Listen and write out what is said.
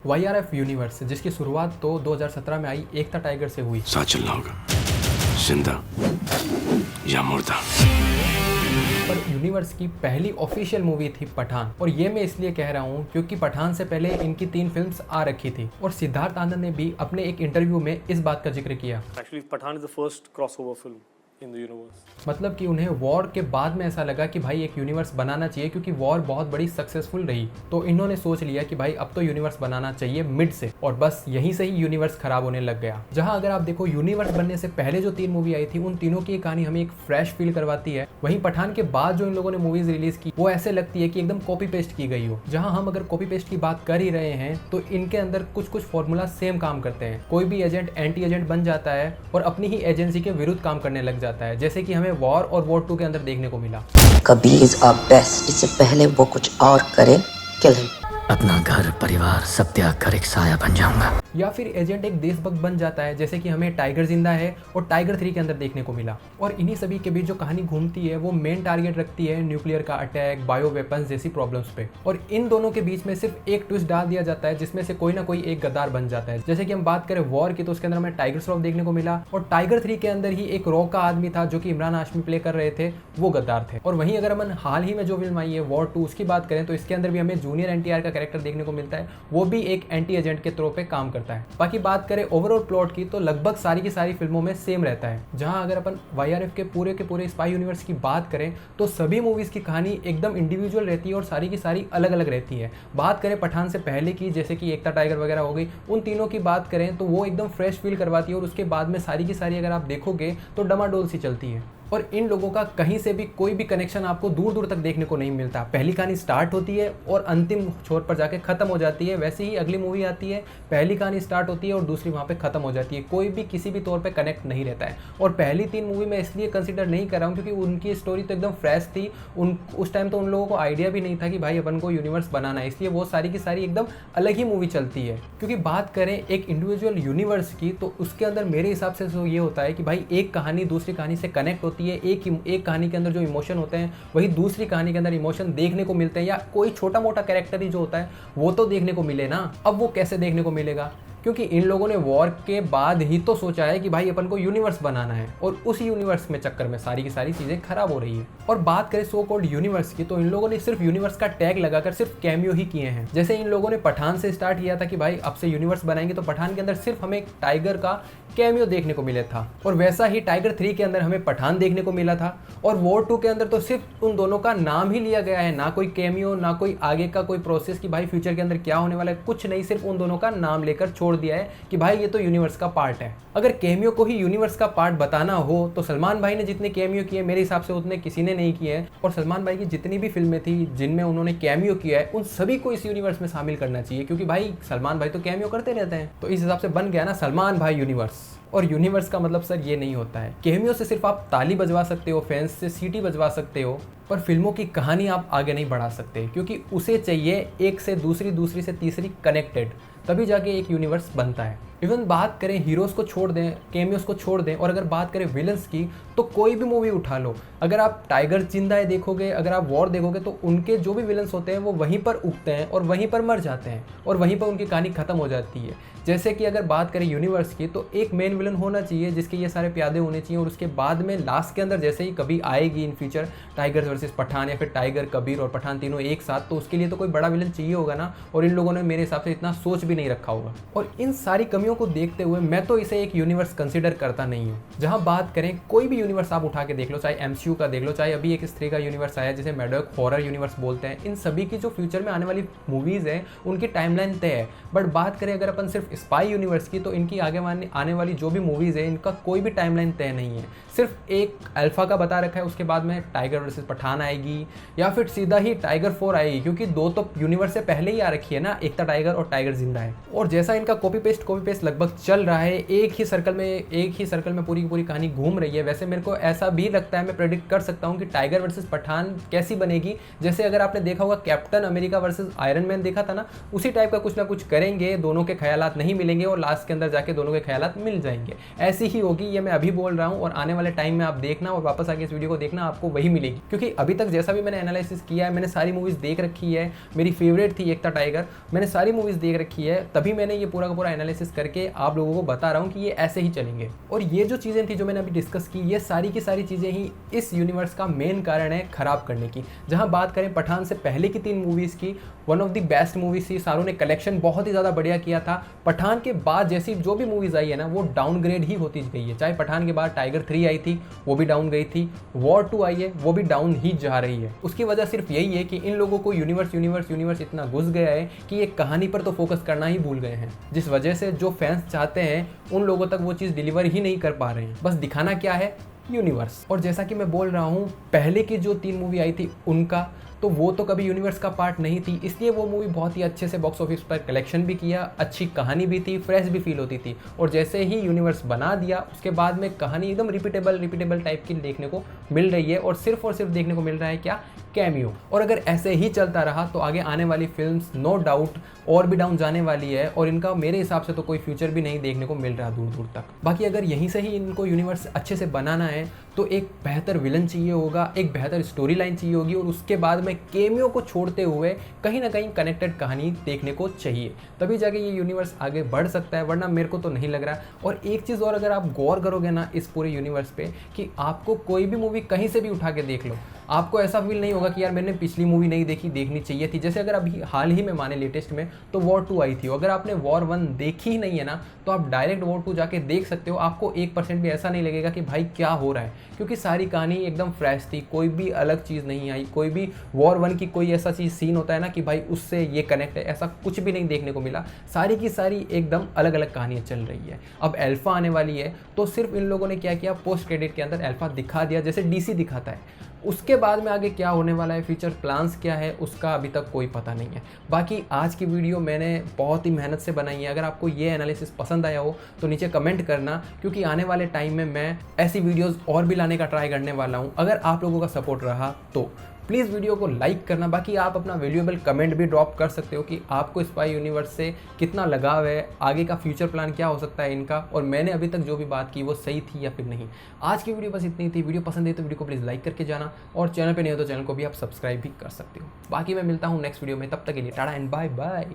YRF universe, जिसकी शुरुआत तो 2017 में आई एकता टाइगर से हुई। साथ चलना होगा, जिंदा या मुर्दा। पर यूनिवर्स की पहली ऑफिशियल मूवी थी पठान, और ये मैं इसलिए कह रहा हूँ क्योंकि पठान से पहले इनकी 3 फिल्म्स आ रखी थी, और सिद्धार्थ आनंद ने भी अपने एक इंटरव्यू में इस बात का जिक्र किया। Actually, Pathan is the first crossover film in the universe. मतलब कि उन्हें वॉर के बाद में ऐसा लगा कि भाई एक यूनिवर्स बनाना चाहिए, क्योंकि वॉर बहुत बड़ी सक्सेसफुल रही, तो इन्होंने सोच लिया कि भाई अब तो यूनिवर्स बनाना चाहिए मिड से, और बस यहीं से ही यूनिवर्स खराब होने लग गया। जहां अगर आप देखो यूनिवर्स बनने से पहले जो 3 मूवी आई थी, उन तीनों की कहानी हमें एक फ्रेश फील करवाती है। वहीं पठान के बाद जो इन लोगों ने मूवीज रिलीज की, वो ऐसे लगती है कि एकदम कॉपी पेस्ट की गई हो। जहां हम अगर कॉपी पेस्ट की बात कर ही रहे हैं, तो इनके अंदर कुछ फॉर्मूला सेम काम करते हैं। कोई भी एजेंट एंटी एजेंट बन जाता है और अपनी ही एजेंसी के विरुद्ध काम करने लग जाता है, जैसे कि हमें वॉर और वॉर 2 के अंदर देखने को मिला। कबीर इज आवर बेस्ट, इससे पहले वो कुछ और करे, किल हिम। अपना घर परिवार सब त्याग कर एक साया बन जाऊंगा। या फिर एजेंट एक देशभक्त बन जाता है, जैसे कि हमें टाइगर जिंदा है और टाइगर 3 के अंदर देखने को मिला। और इन्हीं सभी के बीच जो कहानी घूमती है, वो मेन टारगेट रखती है न्यूक्लियर का अटैक, बायो वेपन्स जैसी प्रॉब्लम्स पे। और इन दोनों के बीच में सिर्फ एक ट्विस्ट डाल दिया जाता है, जिसमें से कोई ना कोई एक गद्दार बन जाता है। जैसे कि हम बात करें वॉर की, तो उसके अंदर हमें टाइगर श्रॉफ देखने को मिला, और टाइगर 3 के अंदर ही एक रॉ का आदमी था जो कि इमरान हाशमी प्ले कर रहे थे, वो गद्दार थे। और वहीं अगर हम हाल ही में जो फिल्म आई है वॉर 2, उसकी बात करें तो इसके अंदर भी हमें जूनियर NTR का कैरेक्टर देखने को मिलता है, वो भी एक एंटी एजेंट के तौर पे काम करता है। बाकी बात करें ओवरऑल प्लॉट की, तो लगभग सारी की सारी फिल्मों में सेम रहता है। जहां अगर अपन YRF के पूरे स्पाई यूनिवर्स की बात करें, तो सभी मूवीज की कहानी एकदम इंडिविजुअल रहती है और सारी की सारी अलग अलग रहती है। बात करें पठान से पहले की, जैसे कि एकता टाइगर वगैरह हो गई, उन तीनों की बात करें तो वो एकदम फ्रेश फील करवाती है, और उसके बाद में सारी की सारी अगर आप देखोगे तो डमाडोल सी चलती है। और इन लोगों का कहीं से भी कोई भी कनेक्शन आपको दूर दूर तक देखने को नहीं मिलता। पहली कहानी स्टार्ट होती है और अंतिम छोर पर जाके खत्म हो जाती है। वैसे ही अगली मूवी आती है, पहली कहानी स्टार्ट होती है और दूसरी वहाँ पे खत्म हो जाती है। कोई भी किसी भी तौर पे कनेक्ट नहीं रहता है। और पहली 3 मूवी मैं इसलिए कंसिडर नहीं कर रहा हूँ क्योंकि उनकी स्टोरी तो एकदम फ्रेश थी। उस टाइम तो उन लोगों को आइडिया भी नहीं था कि भाई अपन को यूनिवर्स बनाना है, इसलिए वो सारी की सारी एकदम अलग ही मूवी चलती है। क्योंकि बात करें एक इंडिविजुअल यूनिवर्स की, तो उसके अंदर मेरे हिसाब से तो ये होता है कि भाई एक कहानी दूसरी कहानी से कनेक्ट होती है। एक कहानी के अंदर जो इमोशन होते हैं, वही दूसरी कहानी के अंदर इमोशन देखने को मिलते हैं, या कोई छोटा मोटा कैरेक्टर ही जो होता है वो तो देखने को मिले ना। अब वो कैसे देखने को मिलेगा? क्योंकि इन लोगों ने वॉर के बाद ही तो सोचा है कि भाई अपन को यूनिवर्स बनाना है, और उसी यूनिवर्स में चक्कर में सारी की सारी चीज़ें खराब हो रही है। और बात करें सो कॉल्ड यूनिवर्स की, तो इन लोगों ने सिर्फ यूनिवर्स का टैग लगाकर सिर्फ कैमियो ही किए हैं। जैसे इन लोगों ने पठान से स्टार्ट किया था कि भाई अब से यूनिवर्स बनाएंगे, तो पठान के अंदर सिर्फ हमें टाइगर का कैमियो देखने को मिला था, और वैसा ही टाइगर 3 के अंदर हमें पठान देखने को मिला था। और वॉर 2 के अंदर तो सिर्फ उन दोनों का नाम ही लिया गया है, ना कोई कैमियो, ना कोई आगे का कोई प्रोसेस कि भाई फ्यूचर के अंदर क्या होने वाला है, कुछ नहीं। सिर्फ उन दोनों का नाम लेकर छोड़ दिया है कि भाई ये तो यूनिवर्स का पार्ट है। अगर कैमियो को ही यूनिवर्स का पार्ट बताना हो, तो सलमान भाई ने जितने कैमियो किए मेरे हिसाब से उतने किसी ने नहीं किए हैं। और सलमान भाई की जितनी भी फिल्में थी जिनमें उन्होंने कैमियो किया है, उन सभी को इस यूनिवर्स में शामिल करना चाहिए, क्योंकि भाई सलमान भाई तो कैमियो करते रहते हैं। तो इस हिसाब से बन गया ना सलमान भाई यूनिवर्स। और यूनिवर्स का मतलब सर ये नहीं होता है कैमियो से सिर्फ आप ताली बजवा सकते हो, फैंस से सीटी बजवा सकते हो, पर फिल्मों की कहानी आप आगे नहीं बढ़ा सकते, क्योंकि उसे चाहिए एक से दूसरी, दूसरी से तीसरी कनेक्टेड, तभी जाके एक यूनिवर्स बनता है। इवन बात करें हीरोज़ को छोड़ दें, कैमियोस को छोड़ दें, और अगर बात करें विलन्स की, तो कोई भी मूवी उठा लो, अगर आप टाइगर जिंदा है देखोगे, अगर आप वॉर देखोगे, तो उनके जो भी विलन्स होते हैं वो वहीं पर उगते हैं और वहीं पर मर जाते हैं, और वहीं पर उनकी कहानी खत्म हो जाती है। जैसे कि अगर बात करें यूनिवर्स की, तो एक मेन विलन होना चाहिए जिसके ये सारे प्यादे होने चाहिए, और उसके बाद में लास्ट के अंदर जैसे ही कभी आएगी in future tiger versus Pathaan, या फिर टाइगर, कबीर और पठान तीनों एक साथ, तो उसके लिए तो कोई बड़ा विलन चाहिए होगा ना। और इन लोगों ने मेरे हिसाब से इतना सोच भी नहीं रखा होगा। और इन सारी कमियों को देखते हुए मैं तो इसे एक यूनिवर्स कंसिडर करता नहीं हूँ। जहाँ बात करें कोई भी यूनिवर्स आप उठा के देख लो, चाहे MCU का देख लो, चाहे अभी एक स्त्री का यूनिवर्स आया जिसे मैडोक हॉरर यूनिवर्स बोलते हैं, इन सभी की जो फ्यूचर में आने वाली मूवीज़ हैं उनकी टाइमलाइन तय है। बट बात करें अगर अपन सिर्फ स्पाई यूनिवर्स की, तो इनकी आगे आने वाली जो भी मूवीज़ है इनका कोई भी टाइमलाइन तय नहीं है। सिर्फ एक अल्फा का बता रखा है, उसके बाद में टाइगर वर्सेस पठान आएगी, या फिर सीधा ही टाइगर 4 आएगी, क्योंकि 2 तो यूनिवर्स से पहले ही आ रखी है ना, एकता टाइगर और टाइगर जिंदा है। और जैसा इनका कॉपी पेस्ट ऑडियंस लगभग चल रहा है, एक ही सर्कल में पूरी की पूरी कहानी घूम रही है। वैसे मेरे को ऐसा भी लगता है, मैं प्रेडिक्ट कर सकता हूँ कि टाइगर वर्सेस पठान कैसी बनेगी। जैसे अगर आपने देखा होगा captain America versus iron man देखा था ना, उसी टाइप का कुछ ना कुछ करेंगे, दोनों के ख्यालात नहीं मिलेंगे और लास्ट के अंदर जाके दोनों के ख्यालात मिल जाएंगे। ऐसी ही होगी, ये मैं अभी बोल रहा हूँ, और आने वाले टाइम में आप देखना और वापस आके इस वीडियो को देखना, आपको वही मिलेगी। क्योंकि अभी तक जैसा भी मैंने एनालिसिस किया है, मैंने सारी मूवीज़ देख रखी है, मेरी फेवरेट थी एक था टाइगर, मैंने सारी मूवीज़ देख रखी है, तभी मैंने ये पूरा का पूरा एनालिसिस करके आप लोगों को बता रहा हूँ कि ये ऐसे ही चलेंगे। और ये जो चीज़ें थी जो मैंने अभी डिस्कस की, ये सारी की सारी चीज़ें ही इस यूनिवर्स का मेन कारण है खराब करने की। जहाँ बात करें पठान से पहले की 3 मूवीज़ की, one of the best movies थी, सारों ने कलेक्शन बहुत ही ज़्यादा बढ़िया किया था। पठान के बाद जैसी जो भी मूवीज़ आई है ना, वो डाउनग्रेड ही होती गई है। चाहे पठान के बाद टाइगर 3 आई थी, वो भी डाउन गई थी, वॉर 2 आई है, वो भी डाउन ही जा रही है। उसकी वजह सिर्फ यही है कि इन लोगों को यूनिवर्स इतना घुस गया है कि ये कहानी पर तो फोकस करना ही भूल गए हैं, जिस वजह से जो फैंस चाहते हैं उन लोगों तक वो चीज़ डिलीवर ही नहीं कर पा रहे हैं। बस दिखाना क्या है, यूनिवर्स। और जैसा कि मैं बोल रहा हूँ, पहले की जो 3 मूवी आई थी उनका तो वो तो कभी यूनिवर्स का पार्ट नहीं थी, इसलिए वो मूवी बहुत ही अच्छे से बॉक्स ऑफिस पर कलेक्शन भी किया, अच्छी कहानी भी थी, फ्रेश भी फील होती थी। और जैसे ही यूनिवर्स बना दिया, उसके बाद में कहानी एकदम रिपीटेबल टाइप की देखने को मिल रही है, और सिर्फ देखने को मिल रहा है क्या, कैमियो। और अगर ऐसे ही चलता रहा तो आगे आने वाली फिल्म्स नो डाउट और भी डाउन जाने वाली है, और इनका मेरे हिसाब से तो कोई फ्यूचर भी नहीं देखने को मिल रहा दूर दूर तक। बाकी अगर यहीं से ही इनको यूनिवर्स अच्छे से बनाना है तो एक बेहतर विलन चाहिए होगा, एक बेहतर स्टोरी लाइन चाहिए होगी, और उसके बाद में केमियो को छोड़ते हुए कहीं ना कहीं कनेक्टेड कहानी देखने को चाहिए, तभी जाके ये यूनिवर्स आगे बढ़ सकता है, वरना मेरे को तो नहीं लग रहा। और एक चीज़ और, अगर आप गौर करोगे ना इस पूरे यूनिवर्स पे, कि आपको कोई भी मूवी कहीं से भी उठा के देख लो, आपको ऐसा फील नहीं होगा कि यार मैंने पिछली मूवी नहीं देखी, देखनी चाहिए थी। जैसे अगर अभी हाल ही में माने लेटेस्ट में तो वॉर 2 आई थी, अगर आपने वॉर 1 देखी ही नहीं है ना, तो आप डायरेक्ट वॉर 2 जाके देख सकते हो, आपको 1% भी ऐसा नहीं लगेगा कि भाई क्या हो रहा है, क्योंकि सारी कहानी एकदम फ्रेश थी, कोई भी अलग चीज़ नहीं आई, कोई भी वॉर 1 की कोई ऐसा चीज़ सीन होता है ना कि भाई उससे ये कनेक्ट है, ऐसा कुछ भी नहीं देखने को मिला। सारी की सारी एकदम अलग अलग कहानियाँ चल रही है। अब अल्फा आने वाली है, तो सिर्फ इन लोगों ने क्या किया, पोस्ट क्रेडिट के अंदर अल्फा दिखा दिया, जैसे DC दिखाता है। उसके बाद में आगे क्या होने वाला है, फ्यूचर प्लान्स क्या है, उसका अभी तक कोई पता नहीं है। बाकी आज की वीडियो मैंने बहुत ही मेहनत से बनाई है, अगर आपको ये एनालिसिस पसंद आया हो तो नीचे कमेंट करना, क्योंकि आने वाले टाइम में मैं ऐसी वीडियोस और भी लाने का ट्राई करने वाला हूँ। अगर आप लोगों का सपोर्ट रहा तो प्लीज़ वीडियो को लाइक करना। बाकी आप अपना वैल्यूएबल कमेंट भी ड्रॉप कर सकते हो कि आपको स्पाई यूनिवर्स से कितना लगाव है, आगे का फ्यूचर प्लान क्या हो सकता है इनका, और मैंने अभी तक जो भी बात की वो सही थी या फिर नहीं। आज की वीडियो बस इतनी थी। वीडियो पसंद है तो वीडियो को प्लीज़ लाइक करके जाना, और चैनल पे नहीं हो तो चैनल को भी आप सब्सक्राइब भी कर सकते हो। बाकी मैं मिलता हूँ नेक्स्ट वीडियो में, तब तक के लिए टाटा एंड बाय बाय।